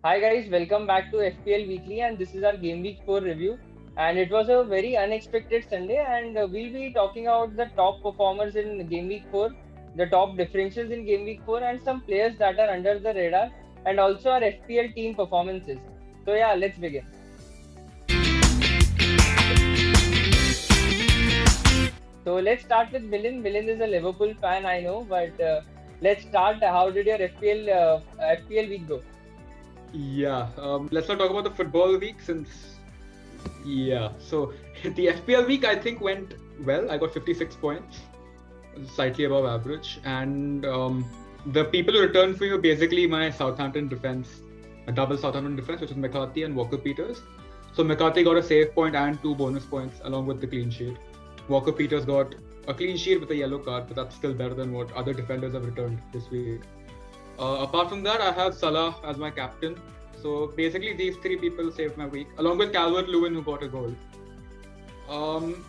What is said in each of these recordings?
Hi guys, welcome back to FPL Weekly, and this is our Game Week 4 review. And it was a very unexpected Sunday, and we'll be talking about the top performers in Game Week 4, the top differentials in Game Week 4, and some players that are under the radar, and also our FPL team performances. So yeah, let's begin. So let's start with Milind. Milind is a Liverpool fan, I know, but let's start. How did your FPL week go? Yeah, let's not talk about the football week since. Yeah, so the FPL week I think went well. I got 56 points, slightly above average. And the people who returned for you basically my Southampton defense, a double Southampton defense, which is McCarthy and Walker Peters. So McCarthy got a save point and 2 bonus points along with the clean sheet. Walker Peters got a clean sheet with a yellow card, but that's still better than what other defenders have returned this week. Apart from that, I have Salah as my captain. So basically, these three people saved my week, along with Calvert-Lewin, who got a goal.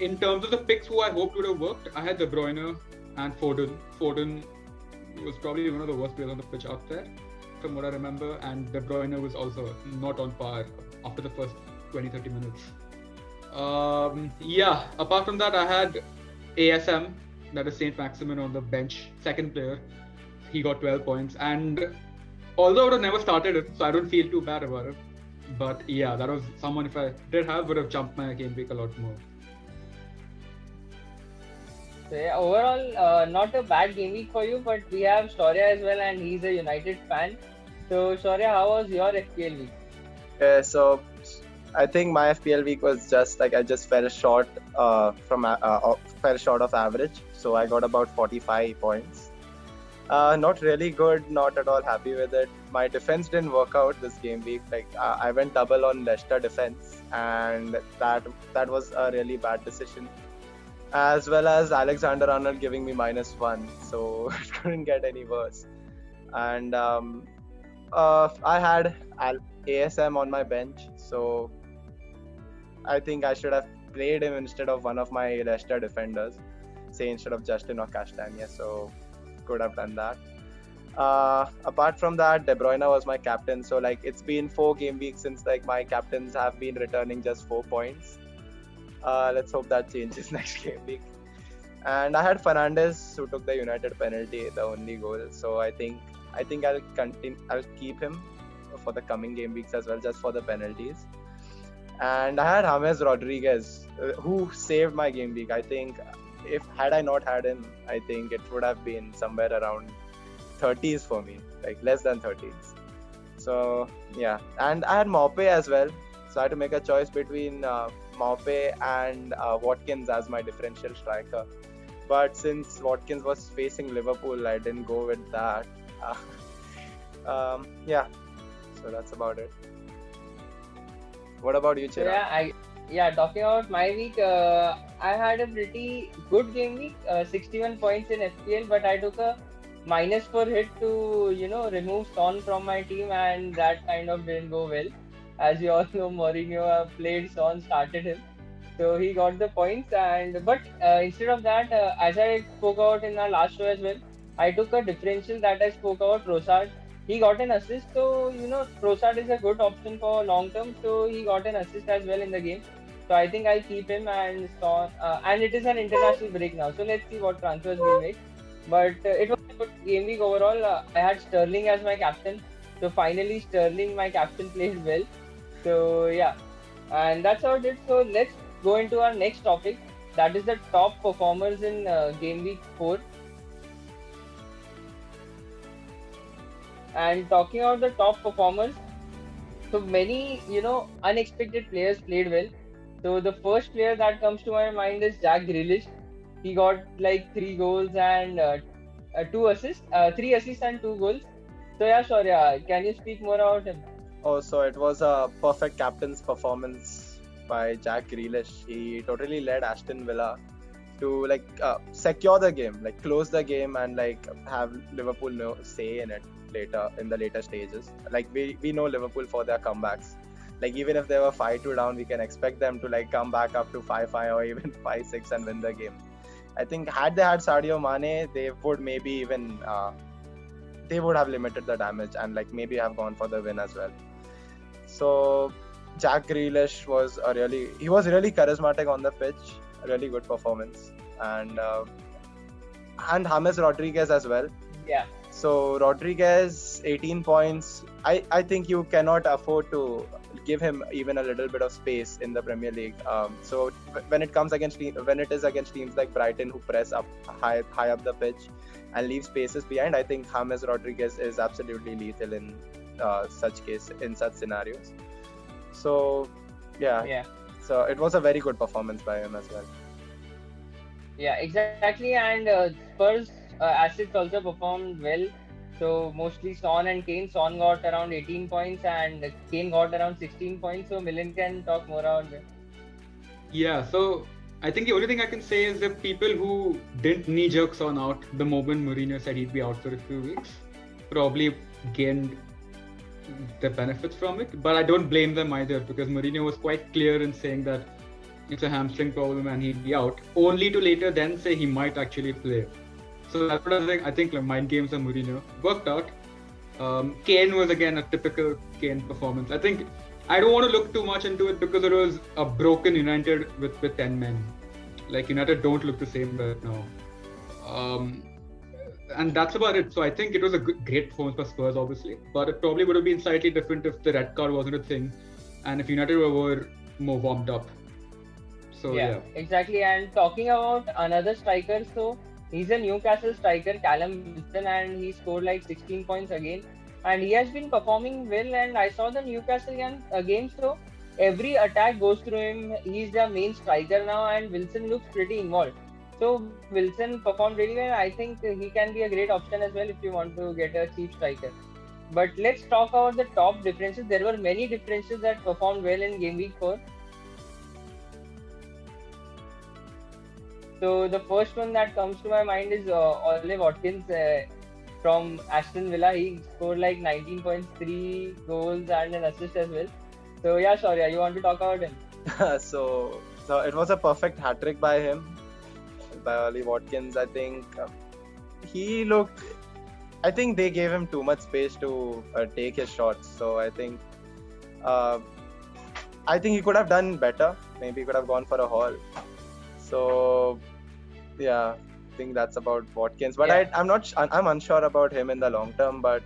In terms of the picks who I hoped would have worked, I had De Bruyne and Foden. Foden was probably one of the worst players on the pitch out there, from what I remember, and De Bruyne was also not on par after the first 20-30 minutes. Apart from that, I had ASM, that is Saint Maximin, on the bench, second player. He got 12 points, and although I would have never started it, so I don't feel too bad about it. But yeah, that was someone, if I did have, would have jumped my game week a lot more. So yeah, overall, not a bad game week for you, but we have Shaurya as well, and he's a United fan. So Shaurya, how was your FPL week? So I think my FPL week was just like I just fell short fell short of average. So I got about 45 points. Not really good, not at all happy with it. My defense didn't work out this game week. Like I went double on Leicester defense, and that was a really bad decision. As well as Alexander-Arnold giving me -1, so it couldn't get any worse. And I had ASM on my bench, so I think I should have played him instead of one of my Leicester defenders, say instead of Justin or Castagna. So could have done that. Apart from that, De Bruyne was my captain. So like it's been 4 game weeks since like my captains have been returning just 4 points. Let's hope that changes next game week. And I had Fernandes, who took the United penalty, the only goal. So I think I'll continue. I'll keep him for the coming game weeks as well, just for the penalties. And I had James Rodriguez, who saved my game week. I think had I not had him, I think it would have been somewhere around 30s for me, like less than 30s. So yeah, and I had Maupay as well. So I had to make a choice between Maupay and Watkins as my differential striker. But since Watkins was facing Liverpool, I didn't go with that. So that's about it. What about you, Chirag? Talking about my week, I had a pretty good game week, 61 points in FPL, but I took a -4 hit to remove Son from my team, and that kind of didn't go well. As you all know, Mourinho played Son, started him, so he got the points. But instead of that, as I spoke out in our last show as well, I took a differential that I spoke about, Trossard. He got an assist, so Trossard is a good option for long term. So he got an assist as well in the game. So I think I'll keep him and Son. And it is an international break now, so let's see what transfers we make. But it was a good game week overall. I had Sterling as my captain. So finally, Sterling, my captain, played well. So yeah, and that's how it is. So let's go into our next topic. That is the top performers in game week 4. And talking about the top performers, so many unexpected players played well. So the first player that comes to my mind is Jack Grealish. He got like 3 goals and 2 assists, 3 assists and 2 goals. So yeah, Shaurya, can you speak more about him? Oh, so it was a perfect captain's performance by Jack Grealish. He totally led Aston Villa to like secure the game, like close the game, and like have Liverpool no say in it later in the later stages. Like we know Liverpool for their comebacks. Like even if they were 5-2 down, we can expect them to like come back up to 5-5 or even 5-6 and win the game. I think had they had Sadio Mane, they would maybe even they would have limited the damage and like maybe have gone for the win as well. So Jack Grealish was really charismatic on the pitch, a really good performance, and James Rodriguez as well. Yeah. So Rodriguez, 18 points. I think you cannot afford to give him even a little bit of space in the Premier League. So when it is against teams like Brighton who press up high up the pitch and leave spaces behind, I think James Rodriguez is absolutely lethal in such scenarios. So Yeah. so it was a very good performance by him as well. Yeah, exactly. And Spurs assets also performed well. So mostly Son and Kane. Son got around 18 points and Kane got around 16 points. So Milan can talk more about that. Yeah, so I think the only thing I can say is that people who didn't knee-jerk Son out the moment Mourinho said he'd be out for a few weeks probably gained the benefits from it. But I don't blame them either, because Mourinho was quite clear in saying that it's a hamstring problem and he'd be out, only to later then say he might actually play. So that's what I think like mind games of Mourinho worked out. Kane was again a typical Kane performance. I think I don't want to look too much into it because it was a broken United with 10 men. Like United don't look the same right now. And that's about it. So I think it was a great performance for Spurs, obviously, but it probably would have been slightly different if the red card wasn't a thing and if United were more warmed up. So yeah, exactly. And talking about another striker, so he's a Newcastle striker, Callum Wilson, and he scored like 16 points again. And he has been performing well. And I saw the Newcastle game, so every attack goes through him. He's the main striker now, and Wilson looks pretty involved. So Wilson performed really well. I think he can be a great option as well if you want to get a cheap striker. But let's talk about the top differences. There were many differences that performed well in game week 4. So the first one that comes to my mind is Ollie Watkins from Aston Villa. He scored like 19 points, 3 goals and an assist as well. So yeah, Shaurya, you want to talk about him? So it was a perfect hat trick by him, by Ollie Watkins. I think I think they gave him too much space to take his shots. So I think he could have done better. Maybe he could have gone for a haul. So yeah, I think that's about Watkins. But Yeah. I'm unsure about him in the long term. But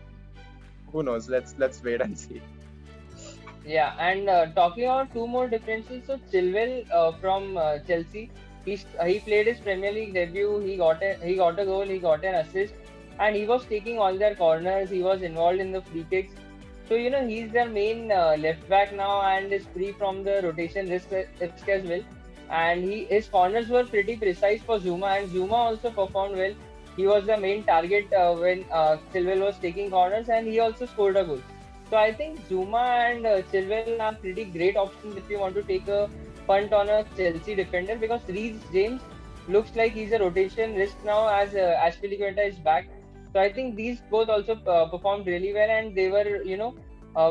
who knows? Let's wait and see. Yeah, and talking about 2 more differences, so Chilwell from Chelsea, he played his Premier League debut. He got a goal, he got an assist, and he was taking all their corners. He was involved in the free kicks. So he's their main left back now and is free from the rotation risk as well. And his corners were pretty precise for Zuma, and Zuma also performed well. He was the main target when Chilwell was taking corners, and he also scored a goal. So I think Zuma and Chilwell are pretty great options if you want to take a punt on a Chelsea defender, because Reece James looks like he's a rotation risk now as Azpilicueta is back. So I think these both also performed really well, and they were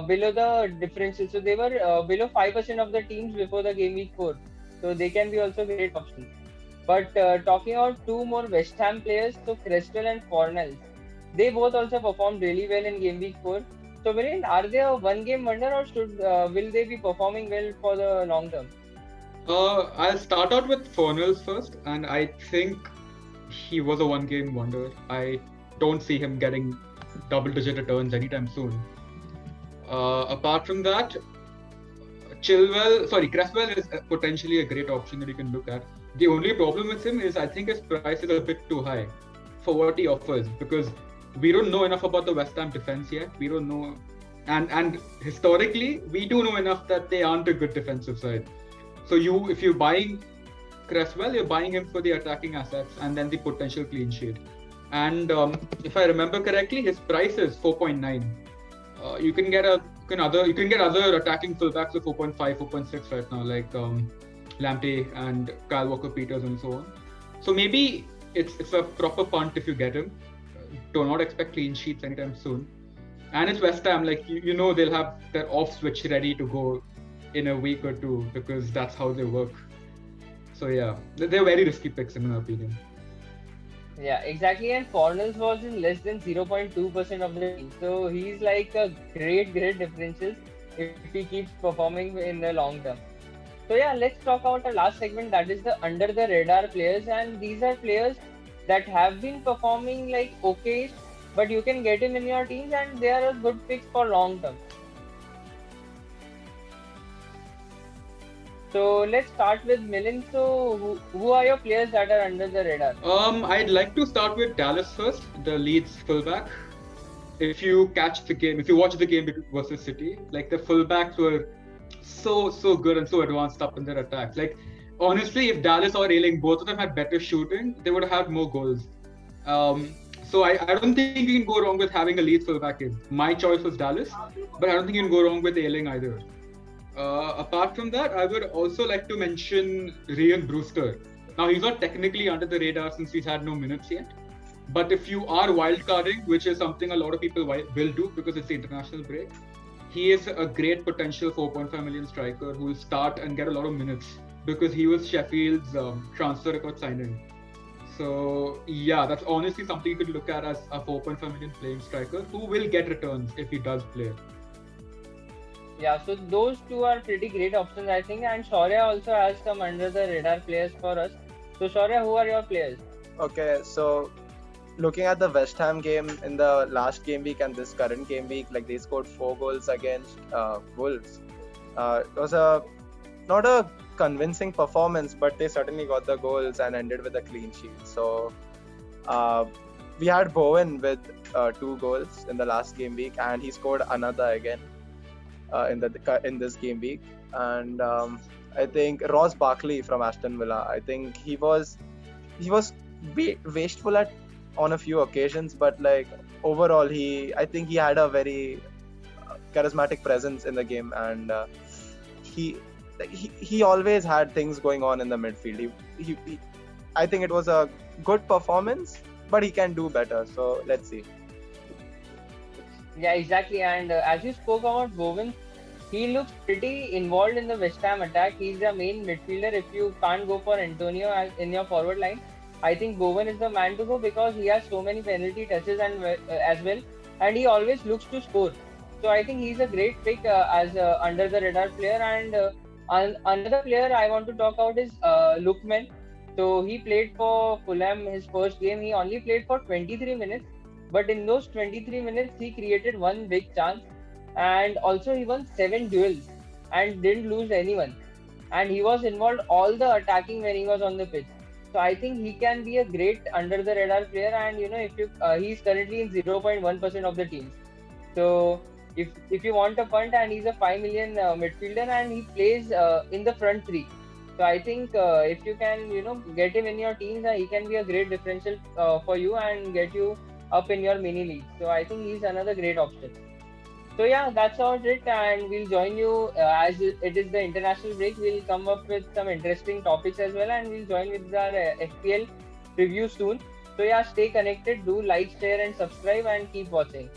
below the differential. So they were below 5% of the teams before the game week 4. So they can be also great options. But talking about 2 more West Ham players, so Cresswell and Fornals, they both also performed really well in game week 4. So Viren, are they a one-game wonder, or will they be performing well for the long term? I'll start out with Fornals first, and I think he was a one-game wonder. I don't see him getting double-digit returns anytime soon. Apart from that, Cresswell is potentially a great option that you can look at. The only problem with him is I think his price is a bit too high for what he offers, because we don't know enough about the West Ham defense yet. We don't know, and historically we do know enough that they aren't a good defensive side. So if you're buying Cresswell, you're buying him for the attacking assets and then the potential clean sheet. And if I remember correctly, his price is 4.9. You can get other attacking fullbacks of 4.5, 4.6 right now, like Lamptey and Kyle Walker-Peters and so on. So maybe it's a proper punt if you get him. Do not expect clean sheets anytime soon. And it's West Ham, like they'll have their off switch ready to go in a week or 2, because that's how they work. So yeah, they're very risky picks in my opinion. Yeah, exactly. And Fornals was in less than 0.2% of the team. So he's like a great differential. if he keeps performing in the long term. So yeah, let's talk about our last segment, that is the under the radar players, and these are players that have been performing like okay, but you can get him in your teams and they are a good picks for long term. So let's start with Milind. So who are your players that are under the radar? I'd like to start with Dallas first, the Leeds fullback. If you catch the game, if you watch the game versus City, like the fullbacks were so good and so advanced up in their attacks. Like honestly, if Dallas or Ayling, both of them had better shooting, they would have had more goals. So I don't think you can go wrong with having a Leeds fullback in. My choice was Dallas, but I don't think you can go wrong with Ayling either. Apart from that, I would also like to mention Ryan Brewster. Now, he's not technically under the radar since he's had no minutes yet. But if you are wildcarding, which is something a lot of people will do because it's the international break, he is a great potential 4.5 million striker who will start and get a lot of minutes because he was Sheffield's transfer record signing. So, yeah, that's honestly something you could look at as a 4.5 million playing striker who will get returns if he does play. Yeah, so those two are pretty great options, I think. And Shaurya also has some under the radar players for us. So, Shaurya, who are your players? Okay, so looking at the West Ham game in the last game week and this current game week, like they scored 4 goals against Wolves. It was not a convincing performance, but they certainly got the goals and ended with a clean sheet. So we had Bowen with 2 goals in the last game week, and he scored another again in this game week. And I think Ross Barkley from Aston Villa, I think he was wasteful on a few occasions, but like overall I think he had a very charismatic presence in the game, and he always had things going on in the midfield. He I think it was a good performance, but he can do better. So let's see. Yeah, exactly. And as you spoke about Bowen, he looks pretty involved in the West Ham attack. He's the main midfielder. If you can't go for Antonio in your forward line, I think Bowen is the man to go because he has so many penalty touches and as well, and he always looks to score. So I think he's a great pick as under the radar player. And another player I want to talk about is Lookman. So he played for Fulham his first game. He only played for 23 minutes, but in those 23 minutes he created one big chance, and also he won 7 duels and didn't lose anyone. And he was involved all the attacking when he was on the pitch. So I think he can be a great under the radar player, and if you he's currently in 0.1% of the teams. So if you want a punt, and he's a 5 million midfielder and he plays in the front 3. So I think if you can get him in your teams, he can be a great differential for you and get you up in your mini league. So I think he's another great option. So yeah, that's about it, and we'll join you as it is the international break. We'll come up with some interesting topics as well, and we'll join with our FPL review soon. So yeah, stay connected, do like, share and subscribe, and keep watching.